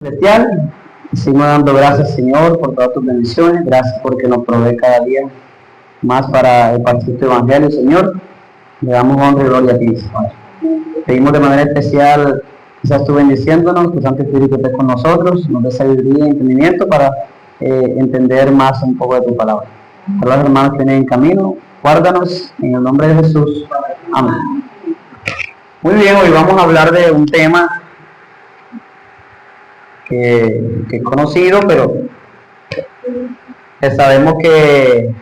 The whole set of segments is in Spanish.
Celestial, seguimos dando gracias, Señor, por todas tus bendiciones. Gracias porque nos provee cada día más para impartir tu evangelio, Señor. Le damos honra y gloria a ti, Señor. Pedimos de manera especial que seas tú bendiciéndonos, que Santo Espíritu esté con nosotros, nos dé sabiduría y entendimiento para entender más un poco de tu palabra. Para los hermanos que vienen en camino, guárdanos en el nombre de Jesús. Amén. Muy bien, hoy vamos a hablar de un tema que es conocido, pero sabemos que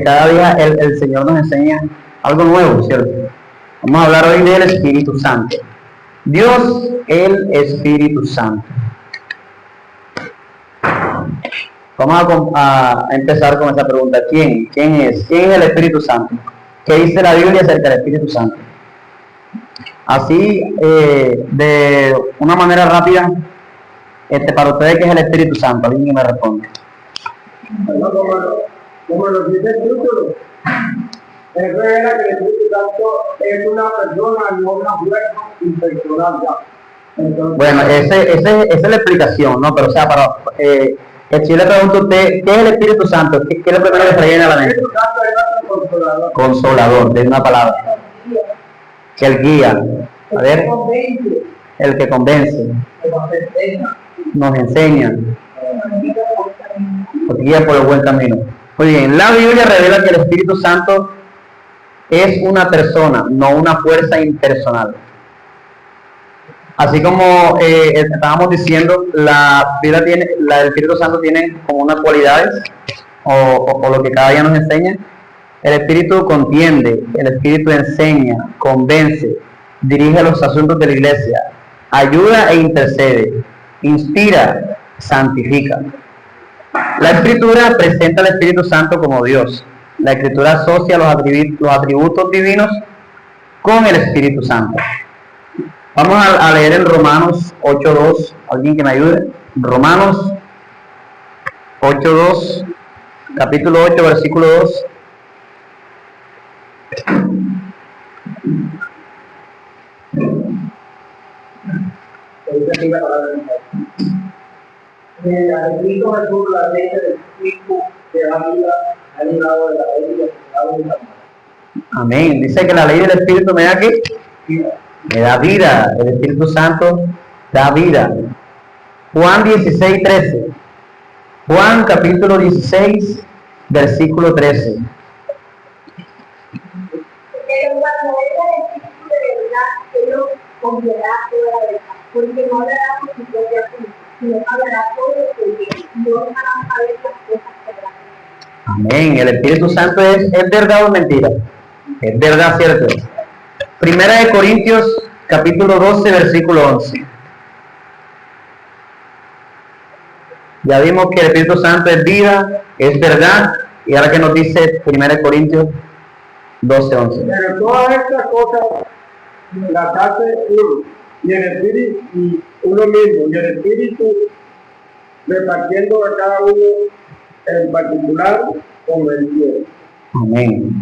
cada día el Señor nos enseña algo nuevo, ¿cierto? Vamos a hablar hoy del Espíritu Santo. Dios, el Espíritu Santo. Vamos a empezar con esa pregunta. ¿Quién es? ¿Quién es el Espíritu Santo? ¿Qué dice la Biblia acerca del Espíritu Santo? Así, de una manera rápida, para ustedes, ¿qué es el Espíritu Santo? ¿Alguien que me responde? Bueno, como lo dice el título, es revela que el Espíritu Santo es una persona, no una fuerza impersonal. Entonces, bueno, esa es la explicación, ¿no? Pero, o sea, si yo le pregunto a usted, ¿qué es el Espíritu Santo? ¿Qué es lo primero que se viene a la mente? el Espíritu Santo es nuestro consolador. Consolador, de una palabra. Que el guía. A ver, el que convence, nos enseña, nos guía por el buen camino. Muy bien, la Biblia revela que el Espíritu Santo es una persona, no una fuerza impersonal. Así como estábamos diciendo, el Espíritu Santo tiene como unas cualidades, o lo que cada día nos enseña. El Espíritu contiende, el Espíritu enseña, convence, dirige los asuntos de la iglesia, ayuda e intercede, inspira, santifica. La Escritura presenta al Espíritu Santo como Dios. La Escritura asocia los atributos divinos con el Espíritu Santo. Vamos a leer en Romanos 8.2. ¿Alguien que me ayude? Romanos 8.2, capítulo 8, versículo 2. El Cristo Jesús, la ley del Espíritu que da vida, ha librado de la ley y el pecado de la muerte. Amén. Dice que la ley del Espíritu me da ¿qué? Me da vida. El Espíritu Santo da vida. Juan 16:13. Juan capítulo 16, versículo 13. Pero cuando venga el Espíritu de verdad, Él nos confiará toda la verdad, porque no hablará por su propia cuenta, sino hablará todo lo que oye, y no dejará saber las cosas verdaderas. Amén. El Espíritu Santo es verdad o mentira. Es verdad, ¿cierto? Primera de Corintios capítulo 12, versículo 11. Ya vimos que el Espíritu Santo es vida, es verdad, y ahora que nos dice Primera de Corintios 12, 11. Pero todas estas cosas las hace uno, y el Espíritu, y uno mismo, y el Espíritu repartiendo a cada uno en particular como él quiere. Amén.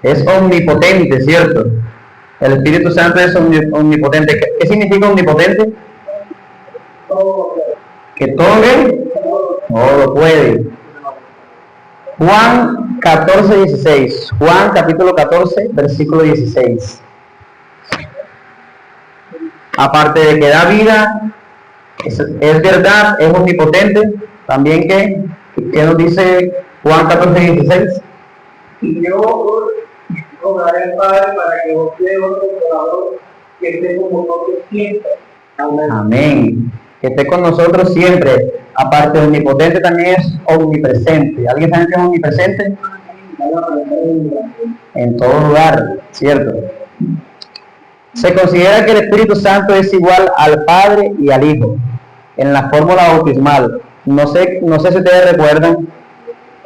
Es omnipotente, ¿cierto? El Espíritu Santo es omnipotente. ¿Qué significa omnipotente? Que todo ve, todo lo puede. Juan 14, 16. Juan capítulo 14, versículo 16. Aparte de que da vida, es verdad, es omnipotente, también que nos dice Juan 14, 16. Y yo rogaré al Padre para que os dé otro Consolador que esté con vosotros siempre. Amén. Amén. Que esté con nosotros siempre. Aparte de omnipotente, también es omnipresente. ¿Alguien sabe qué es omnipresente? En todo lugar, ¿cierto? Se considera que el Espíritu Santo es igual al Padre y al Hijo en la fórmula bautismal. No sé si ustedes recuerdan,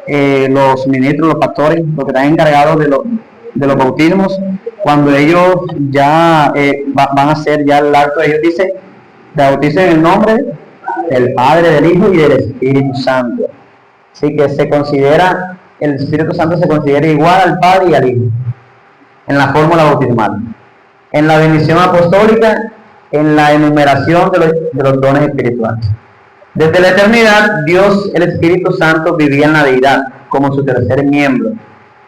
los ministros, los pastores, los que están encargados de los bautismos, cuando ellos ya van a hacer ya el acto, ellos dicen, te bauticen en el nombre del Padre, del Hijo y del Espíritu Santo. Así que el Espíritu Santo se considera igual al Padre y al Hijo en la fórmula bautismal. En la bendición apostólica en la enumeración de los dones espirituales. Desde la eternidad, Dios, el Espíritu Santo, vivía en la deidad como su tercer miembro.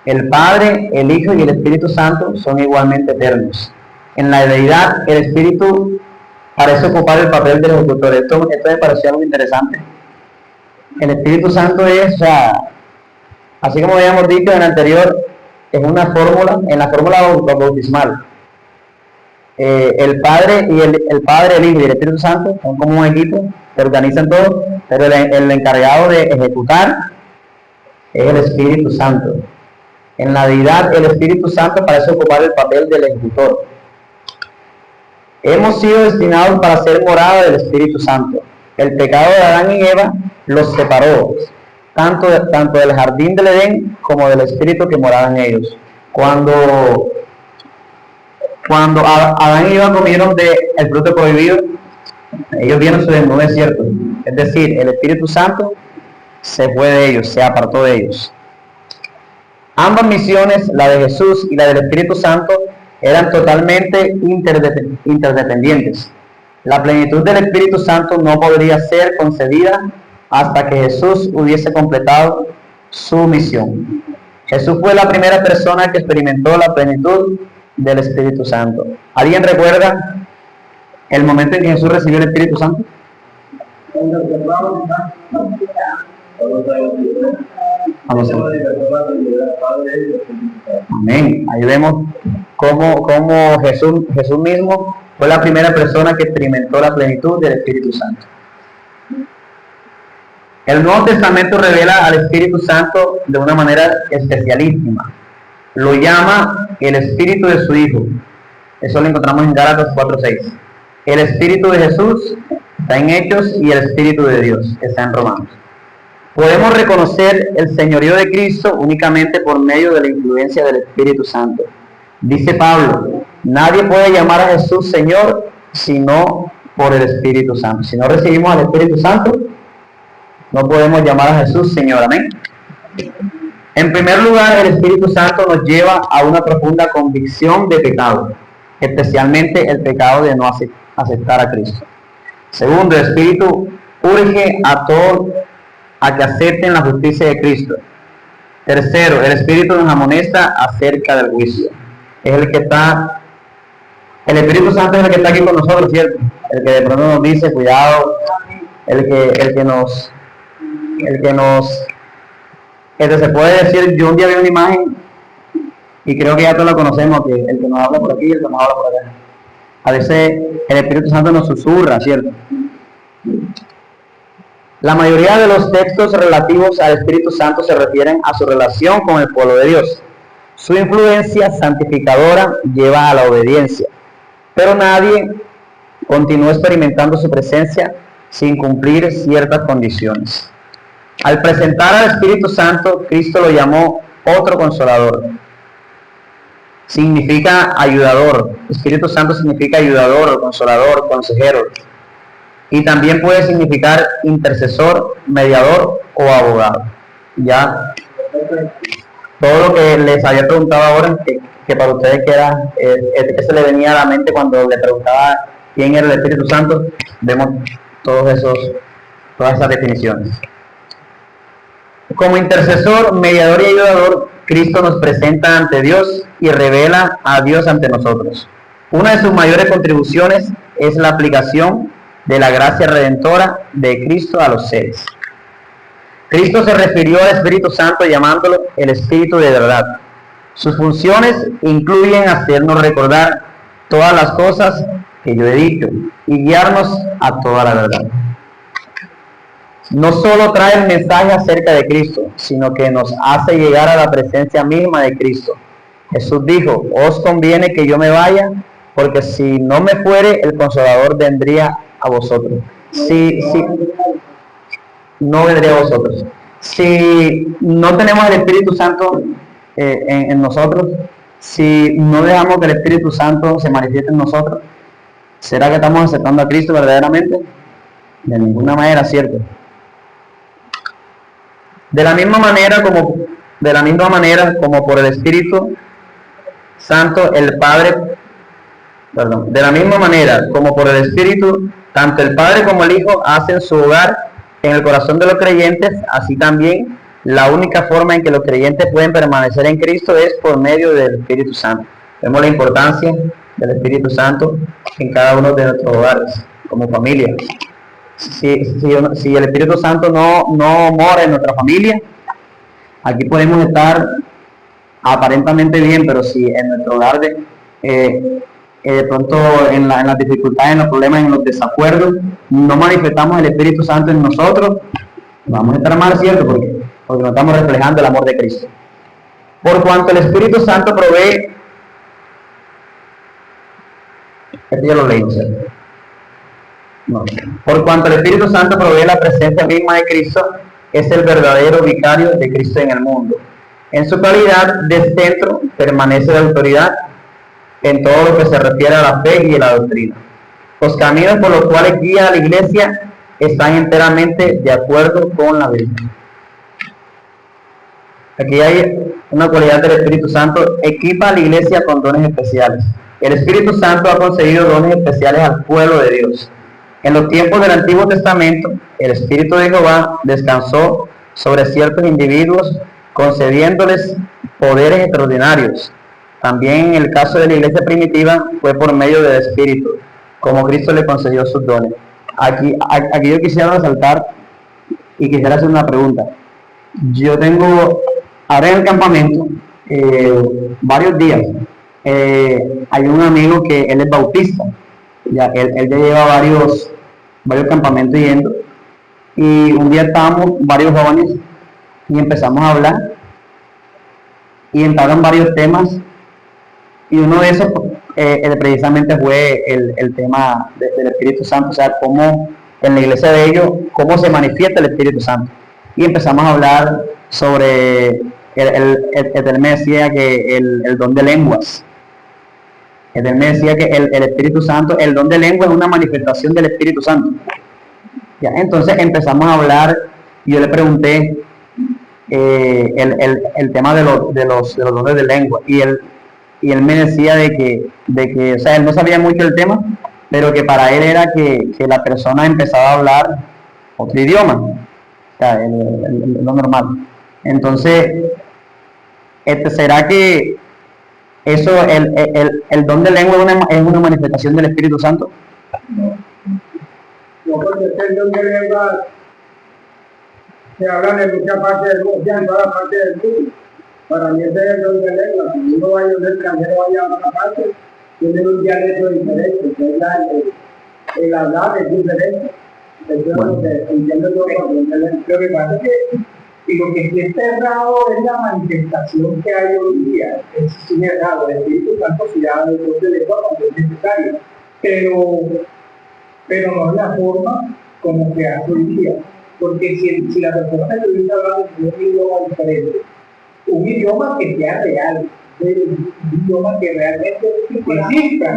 El Padre, el Hijo y el Espíritu Santo son igualmente eternos. En la deidad, el Espíritu parece ocupar el papel del ejecutor. Esto me pareció algo interesante. El Espíritu Santo es, o sea, así como habíamos dicho en el anterior, es una fórmula, en la fórmula bautismal. El Padre, el Padre, el Hijo y el Espíritu Santo son como un equipo, se organizan todos, pero el encargado de ejecutar es el Espíritu Santo. En la deidad, el Espíritu Santo parece ocupar el papel del ejecutor. Hemos sido destinados para ser morada del Espíritu Santo. El pecado de Adán y Eva los separó, tanto del jardín del Edén como del Espíritu que moraba en ellos. Cuando Adán y Eva comieron del fruto prohibido, ellos vieron su desnudez, ¿cierto? Es decir, el Espíritu Santo se fue de ellos, se apartó de ellos. Ambas misiones, la de Jesús y la del Espíritu Santo, eran totalmente interdependientes. La plenitud del Espíritu Santo no podría ser concedida hasta que Jesús hubiese completado su misión. Jesús fue la primera persona que experimentó la plenitud del Espíritu Santo. ¿Alguien recuerda el momento en que Jesús recibió el Espíritu Santo? Amén. Ahí vemos cómo Jesús mismo fue la primera persona que experimentó la plenitud del Espíritu Santo. El Nuevo Testamento revela al Espíritu Santo de una manera especialísima. Lo llama el Espíritu de su Hijo. Eso lo encontramos en Gálatas 4:6. El Espíritu de Jesús está en Hechos y el Espíritu de Dios está en Romanos. Podemos reconocer el señorío de Cristo únicamente por medio de la influencia del Espíritu Santo. Dice Pablo, nadie puede llamar a Jesús Señor sino por el Espíritu Santo. Si no recibimos al Espíritu Santo, no podemos llamar a Jesús Señor. Amén. En primer lugar, el Espíritu Santo nos lleva a una profunda convicción de pecado, especialmente el pecado de no aceptar a Cristo. Segundo, el Espíritu urge a todos a que acepten la justicia de Cristo. Tercero, el Espíritu nos amonesta acerca del juicio. Es el Espíritu Santo es el que está aquí con nosotros, ¿cierto? El que de pronto nos dice, cuidado, el que se puede decir, yo un día vi una imagen y creo que ya todos la conocemos, que el que nos habla por aquí y el que nos habla por acá. A veces el Espíritu Santo nos susurra, ¿cierto? La mayoría de los textos relativos al Espíritu Santo se refieren a su relación con el pueblo de Dios. Su influencia santificadora lleva a la obediencia, pero nadie continúa experimentando su presencia sin cumplir ciertas condiciones. Al presentar al Espíritu Santo, Cristo lo llamó otro consolador. Significa ayudador. Espíritu Santo significa ayudador, consolador, consejero. Y también puede significar intercesor, mediador o abogado. Ya todo lo que les había preguntado ahora, que para ustedes que era, que se le venía a la mente cuando le preguntaba quién era el Espíritu Santo, vemos todas esas definiciones. Como intercesor, mediador y ayudador, Cristo nos presenta ante Dios y revela a Dios ante nosotros. Una de sus mayores contribuciones es la aplicación de la gracia redentora de Cristo a los seres. Cristo se refirió al Espíritu Santo llamándolo el Espíritu de verdad. Sus funciones incluyen hacernos recordar todas las cosas que yo he dicho y guiarnos a toda la verdad. No solo trae el mensaje acerca de Cristo, sino que nos hace llegar a la presencia misma de Cristo. Jesús dijo, os conviene que yo me vaya, porque si no me fuere, el Consolador vendría a vosotros. No vendría a vosotros. Si no tenemos el Espíritu Santo en nosotros, si no dejamos que el Espíritu Santo se manifieste en nosotros, ¿será que estamos aceptando a Cristo verdaderamente? De ninguna manera, ¿cierto? De la misma manera como por el Espíritu Santo el Padre Perdón. De la misma manera, como por el Espíritu, tanto el Padre como el Hijo hacen su hogar en el corazón de los creyentes, así también la única forma en que los creyentes pueden permanecer en Cristo es por medio del Espíritu Santo. Vemos la importancia del Espíritu Santo en cada uno de nuestros hogares, como familia. Si el Espíritu Santo no mora en nuestra familia, aquí podemos estar aparentemente bien, pero si en nuestro hogar de pronto en las dificultades, en los problemas, en los desacuerdos, no manifestamos el Espíritu Santo en nosotros, vamos a estar mal, ¿cierto? Porque no estamos reflejando el amor de Cristo. Por cuanto el Espíritu Santo provee, esto ya lo leí, ¿cierto? No. Por cuanto el Espíritu Santo provee la presencia misma de Cristo, es el verdadero vicario de Cristo en el mundo. En su calidad de centro permanece la autoridad en todo lo que se refiere a la fe y a la doctrina. Los caminos por los cuales guía a la iglesia están enteramente de acuerdo con la verdad. Aquí hay una cualidad del Espíritu Santo: equipa a la iglesia con dones especiales. El Espíritu Santo ha concedido dones especiales al pueblo de Dios. En los tiempos del Antiguo Testamento, el Espíritu de Jehová descansó sobre ciertos individuos, concediéndoles poderes extraordinarios. También en el caso de la iglesia primitiva fue por medio del Espíritu, como Cristo le concedió sus dones. Aquí yo quisiera resaltar y quisiera hacer una pregunta. Yo tengo, ahora en el campamento, varios días, hay un amigo que él es bautista, ya, él ya lleva varios campamentos yendo, y un día estábamos varios jóvenes y empezamos a hablar y entraron varios temas, y uno de esos precisamente fue el tema del Espíritu Santo, o sea, cómo en la iglesia de ellos, cómo se manifiesta el Espíritu Santo. Y empezamos a hablar sobre, él me decía que el don de lenguas. Él me decía que el Espíritu Santo, el don de lengua es una manifestación del Espíritu Santo. Ya, entonces empezamos a hablar y yo le pregunté el tema de los dones de lengua, y él me decía de que, o sea, él no sabía mucho el tema, pero que para él era que la persona empezaba a hablar otro idioma, o sea, lo normal. Entonces, ¿será que eso, el don de lengua es una manifestación del Espíritu Santo? No, porque el don de lengua se hablan en muchas partes del mundo, ya en todas partes del mundo. Para mí ese es el don de lengua. Si uno vaya a un extranjero, vaya a otra parte, tiene un dialecto diferente, el hablar es diferente. Entonces, entiendo yo lo que pasa es que, y lo que sí está errado es la manifestación que hay hoy día. Eso sí es errado. El Espíritu Santo se llama el don de lengua cuando es necesario, pero no es la forma como se hace hoy día. Porque si la persona que estuviera hablando de un idioma diferente, un idioma que sea real, un idioma que realmente exista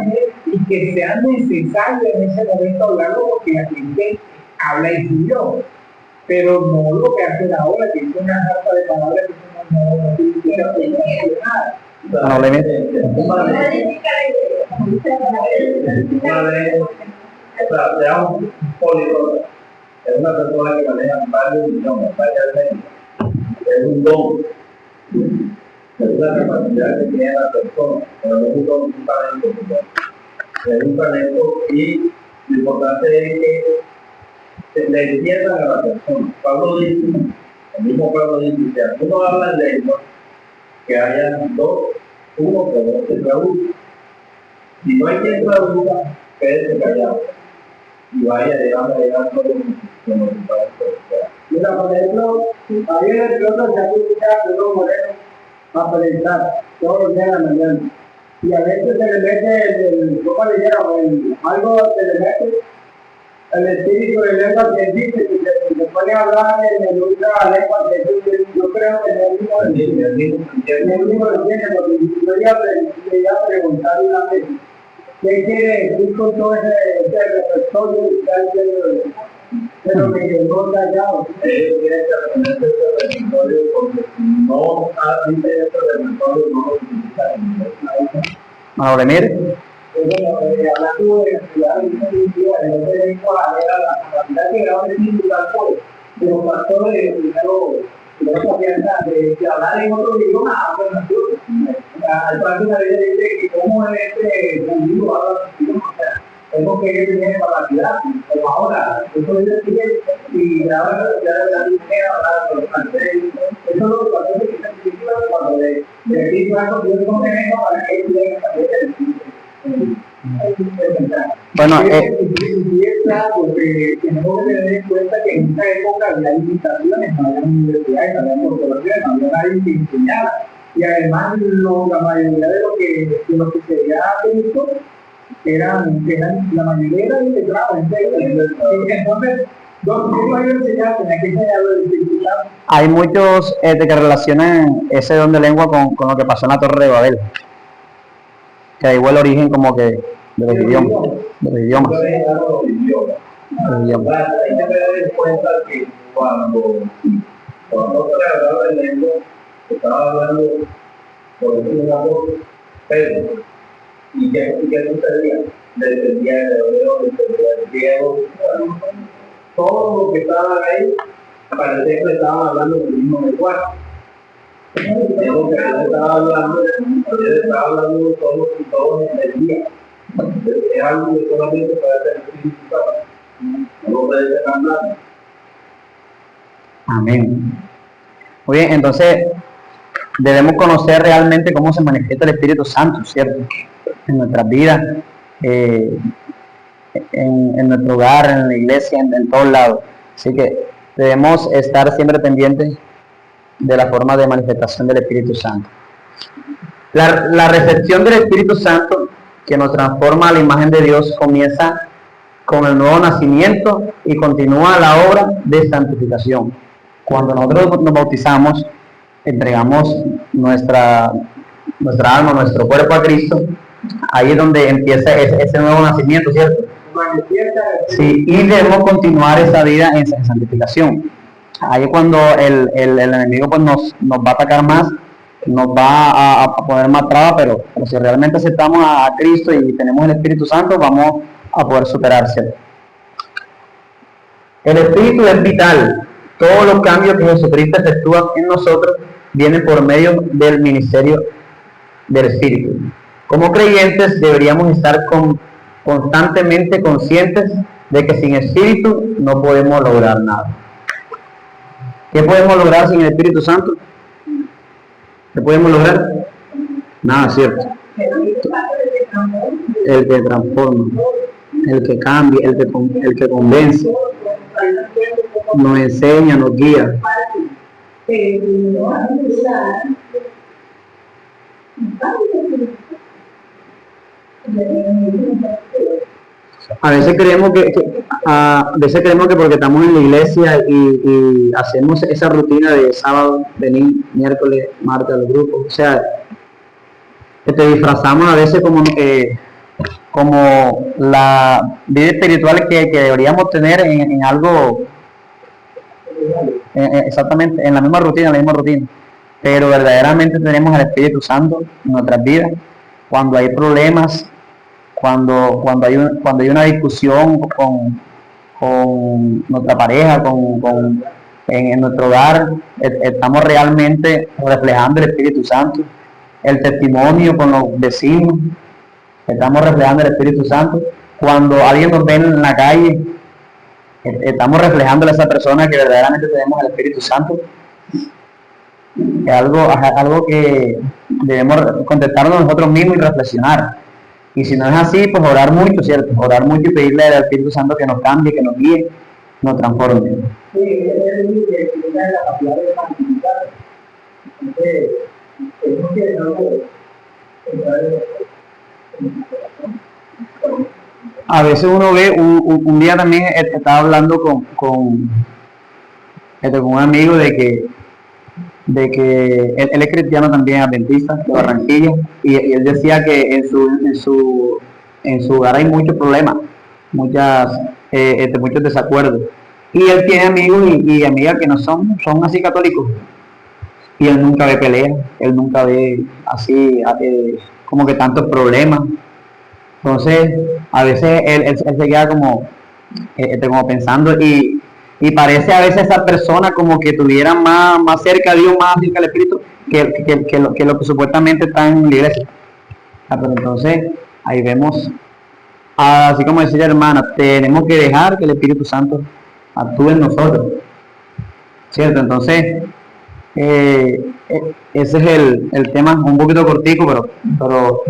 y que sea necesario en ese momento hablarlo, porque la gente habla ese idioma, pero no lo que hacen ahora, que es una carta de palabras que no significa nada. Sea un políglota, es una persona que maneja varios idiomas, varias lenguas, es un don, es una capacidad que tiene la persona, pero no es un don, un talento, es un talento, y lo importante es que le entiendan a la persona. Pablo dice, el mismo Pablo dice, que alguno habla en lengua, que haya uno que no se traduzca. Si no hay quien traduzca, quédese callado y vaya llegando todo como Mira, por ejemplo, ahí en el piloto se ha de los morenos a presentar todos los días de la mañana, y a veces se le mete ¿cómo le llama? Algo se le mete el espíritu de lengua que dice que se puede hablar en otra lengua que yo creo que el mismo lo tiene, porque yo ya preguntar una vez ¿qué quiere decir con todo ese repertorio que está diciendo? Pero me quedó callado. Tiene que aprender ese repertorio, porque si no dice ese repertorio, no lo utiliza en Ahora, mire, bueno, hablando de la ciudad de India, el derecho a la capacidad que era de titular de los pastores, primero de hablar en otro idioma, al paso una vez dice que como este judío habla su idioma, o sea, tengo que tener capacidad, como ahora, eso es decir, y ahora ya la dinero, hablar los franceses, eso es lo que pasó que está diciendo cuando le digo algo, yo no tengo para que ellos lleguen a saber el Bueno, y es algo que tenemos que tener en cuenta que en esta época había limitaciones, no había universidades, no había corporaciones, no había nadie que enseñara. Y además la mayoría de lo que sería visto eran la mayoría eran integrados. Entonces, ¿cómo hay que enseñar? Tenía que enseñar el Espíritu Santo. hay muchos que relacionan ese don de lengua con lo que pasó en la Torre de Babel, que da igual el origen como que de los idiomas. De los idiomas. Hay que tener en cuenta que cuando se hablaba de lengua, estaba hablando por decir una voz, pero, ¿y qué sucedía? Dependía del hebreo, dependía del griego, todo lo que estaba ahí, parecía que estaban hablando del mismo lenguaje. Lo que él estaba hablando todos entendían. Es algo que solamente puede ser significado. No puede ser nada. Amén. Muy bien, entonces debemos conocer realmente cómo se manifiesta el Espíritu Santo, ¿cierto? En nuestras vidas, en nuestro hogar, en la iglesia, en todos lados. Así que debemos estar siempre pendientes de la forma de manifestación del Espíritu Santo. La recepción del Espíritu Santo, que nos transforma a la imagen de Dios, comienza con el nuevo nacimiento y continúa la obra de santificación. Cuando nosotros nos bautizamos, entregamos nuestra alma, nuestro cuerpo a Cristo, ahí es donde empieza ese nuevo nacimiento, ¿cierto? Sí, y debemos continuar esa vida en santificación. Ahí es cuando el enemigo pues nos va a atacar más, nos va a poner más trabas, pero si realmente aceptamos a Cristo y tenemos el Espíritu Santo, vamos a poder superarse. El Espíritu es vital. Todos los cambios que Jesucristo efectúa en nosotros vienen por medio del ministerio del Espíritu. Como creyentes deberíamos estar constantemente conscientes de que sin Espíritu no podemos lograr nada. ¿Qué podemos lograr sin el Espíritu Santo? ¿Qué podemos lograr? Nada, ¿cierto? El que transforma, el que cambia, el que convence, nos enseña, nos guía. A veces creemos que porque estamos en la iglesia y hacemos esa rutina de sábado, venir, miércoles, martes al grupo, o sea, que te disfrazamos a veces como la vida espiritual que deberíamos tener en algo, exactamente, en la misma rutina, pero verdaderamente tenemos al Espíritu Santo en nuestras vidas. Cuando hay problemas, cuando hay una discusión con nuestra pareja, en nuestro hogar, estamos realmente reflejando el Espíritu Santo. El testimonio con los vecinos, estamos reflejando el Espíritu Santo. Cuando alguien nos ve en la calle, estamos reflejando a esa persona que verdaderamente tenemos el Espíritu Santo. Es algo que debemos contestarnos nosotros mismos y reflexionar. Y si no es así, pues orar mucho, ¿cierto? Orar mucho y pedirle al Espíritu Santo que nos cambie, que nos guíe, nos transforme. Sí, es que tiene la capacidad de santificar. Entonces, tenemos que a veces uno ve, un día también estaba hablando con un amigo de que él es cristiano también, adventista de Barranquilla, y él decía que en su hogar hay muchos problemas, muchos desacuerdos, y él tiene amigos y amigas que no son así católicos, y él nunca ve peleas, él nunca ve así como que tantos problemas, Entonces, a veces él se queda como, como pensando y parece a veces esa persona como que tuviera más cerca a Dios, más cerca al Espíritu, que lo que supuestamente está en la iglesia. Pero entonces, ahí vemos, así como decía la hermana, tenemos que dejar que el Espíritu Santo actúe en nosotros, ¿cierto? Entonces, ese es el tema, un poquito cortico, pero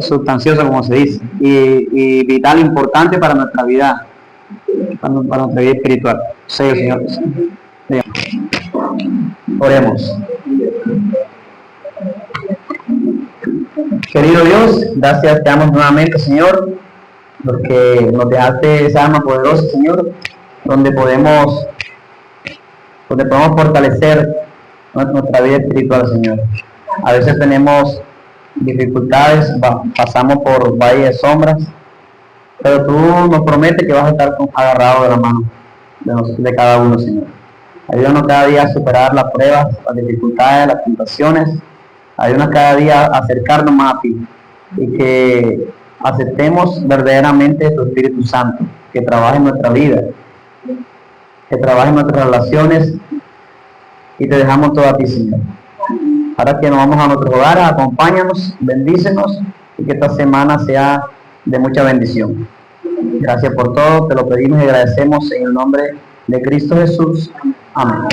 sustancioso, como se dice, y vital, importante para nuestra vida, para nuestra vida espiritual. Sí, Señor. Sí. Oremos. Querido Dios, gracias te damos nuevamente, Señor, porque nos dejaste esa alma poderosa, Señor, donde podemos fortalecer nuestra vida espiritual, Señor. A veces tenemos dificultades, pasamos por valles de sombras, pero tú nos prometes que vas a estar agarrado de la mano de cada uno, Señor. Ayúdanos cada día a superar las pruebas, las dificultades, las tentaciones. Ayúdanos cada día a acercarnos más a ti y que aceptemos verdaderamente tu Espíritu Santo, que trabaje en nuestra vida, que trabaje en nuestras relaciones, y te dejamos todo a ti, Señor. Ahora que nos vamos a nuestros hogares, acompáñanos, bendícenos y que esta semana sea de mucha bendición. Gracias por todo, te lo pedimos y agradecemos en el nombre de Cristo Jesús. Amén.